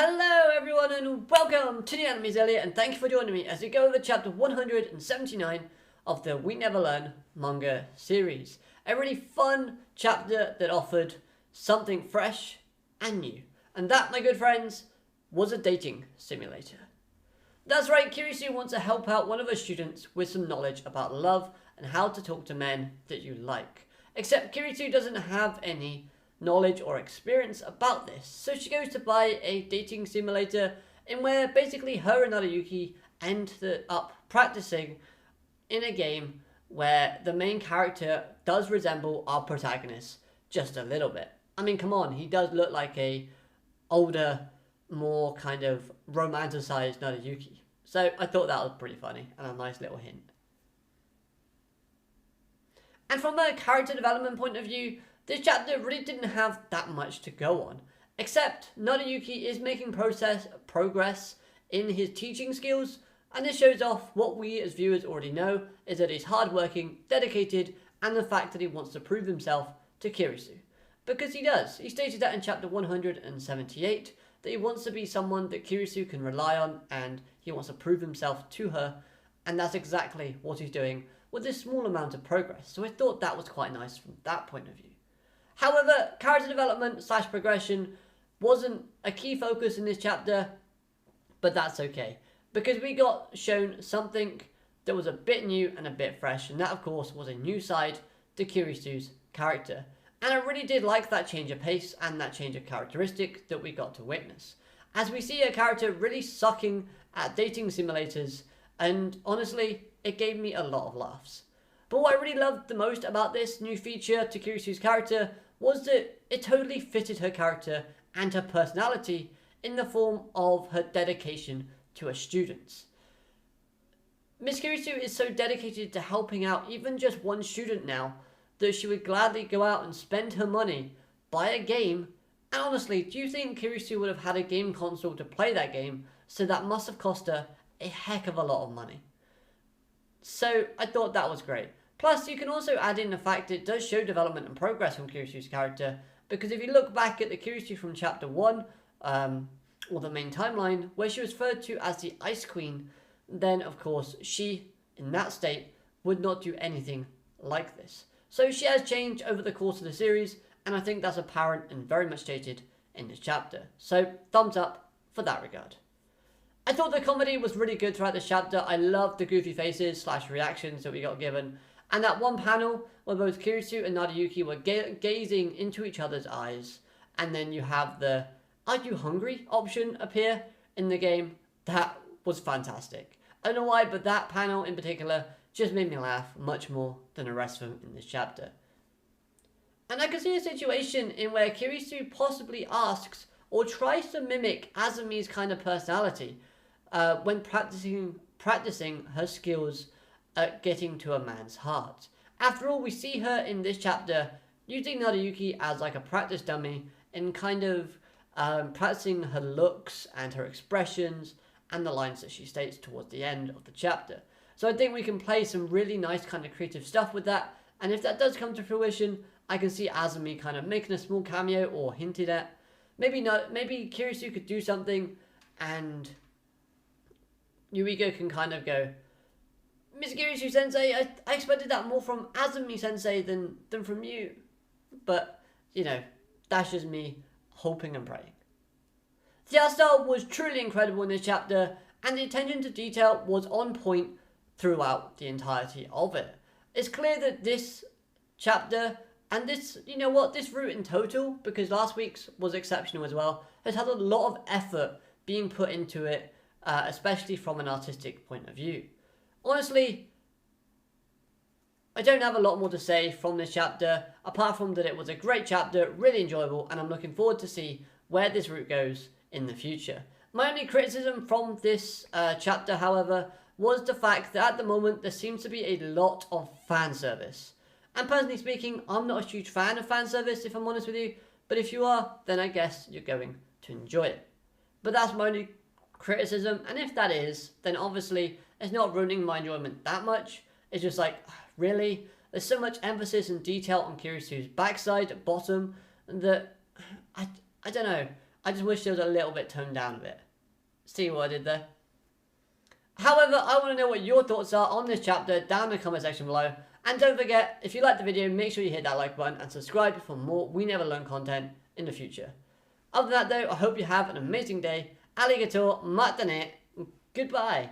Hello everyone and welcome to the Anime's Elliot, and thank you for joining me as we go over chapter 179 of the We Never Learn manga series. A really fun chapter that offered something fresh and new. And that, my good friends, was a dating simulator. That's right, Kirisu wants to help out one of her students with some knowledge about love and how to talk to men that you like. Except Kirisu doesn't have any knowledge or experience about this, so she goes to buy a dating simulator in where basically her and Narayuki end up practicing in a game where the main character does resemble our protagonist just a little bit. I mean, come on, he does look like a older, more kind of romanticized Narayuki. So I thought that was pretty funny and a nice little hint. And from a character development point of view, this chapter really didn't have that much to go on, except Narayuki is making progress in his teaching skills, and this shows off what we as viewers already know, is that he's hardworking, dedicated, and the fact that he wants to prove himself to Kirisu. Because he does. He stated that in chapter 178, that he wants to be someone that Kirisu can rely on, and he wants to prove himself to her, and that's exactly what he's doing with this small amount of progress. So I thought that was quite nice from that point of view. However, character development / progression wasn't a key focus in this chapter, but that's okay, because we got shown something that was a bit new and a bit fresh, and that of course was a new side to Kirisu's character. And I really did like that change of pace and that change of characteristic that we got to witness, as we see a character really sucking at dating simulators, and honestly, it gave me a lot of laughs. But what I really loved the most about this new feature to Kirisu's character was that it totally fitted her character and her personality in the form of her dedication to her students. Miss Kirisu is so dedicated to helping out even just one student now that she would gladly go out and spend her money, buy a game, and honestly, do you think Kirisu would have had a game console to play that game? So that must have cost her a heck of a lot of money. So I thought that was great. Plus, you can also add in the fact it does show development and progress from Kirisu's character, because if you look back at the Kirisu from chapter 1, or the main timeline, where she was referred to as the Ice Queen, then of course she, in that state, would not do anything like this. So she has changed over the course of the series, and I think that's apparent and very much stated in this chapter. So thumbs up for that regard. I thought the comedy was really good throughout this chapter. I loved the goofy faces / reactions that we got given. And that one panel where both Kirisu and Narayuki were gazing into each other's eyes. And then you have the "Are you hungry?" option appear in the game. That was fantastic. I don't know why, but that panel in particular just made me laugh much more than the rest of them in this chapter. And I could see a situation in where Kirisu possibly asks or tries to mimic Azumi's kind of personality when practicing her skills at getting to a man's heart. After all, we see her in this chapter using Narayuki as like a practice dummy in kind of practicing her looks and her expressions and the lines that she states towards the end of the chapter. So I think we can play some really nice kind of creative stuff with that, and if that does come to fruition, I can see Azumi kind of making a small cameo or hinted at. Maybe not. Maybe Kirisu could do something and Yuiga can kind of go, "Miss Kirisu Sensei, I expected that more from Azumi Sensei than from you." But, you know, that's just me hoping and praying. The art style was truly incredible in this chapter, and the attention to detail was on point throughout the entirety of it. It's clear that this chapter, and this, you know what, this route in total, because last week's was exceptional as well, has had a lot of effort being put into it, especially from an artistic point of view. Honestly, I don't have a lot more to say from this chapter, apart from that it was a great chapter, really enjoyable, and I'm looking forward to see where this route goes in the future. My only criticism from this chapter, however, was the fact that at the moment there seems to be a lot of fan service. And personally speaking, I'm not a huge fan of fan service, if I'm honest with you, but if you are, then I guess you're going to enjoy it. But that's my only criticism, and if that is, then obviously it's not ruining my enjoyment that much. It's just like, really? There's so much emphasis and detail on Kirisu's backside, bottom, that I don't know. I just wish it was a little bit toned down a bit. See what I did there? However, I want to know what your thoughts are on this chapter down in the comment section below. And don't forget, if you like the video, make sure you hit that like button and subscribe for more We Never Learn content in the future. Other than that though, I hope you have an amazing day. Arigato, matane, goodbye.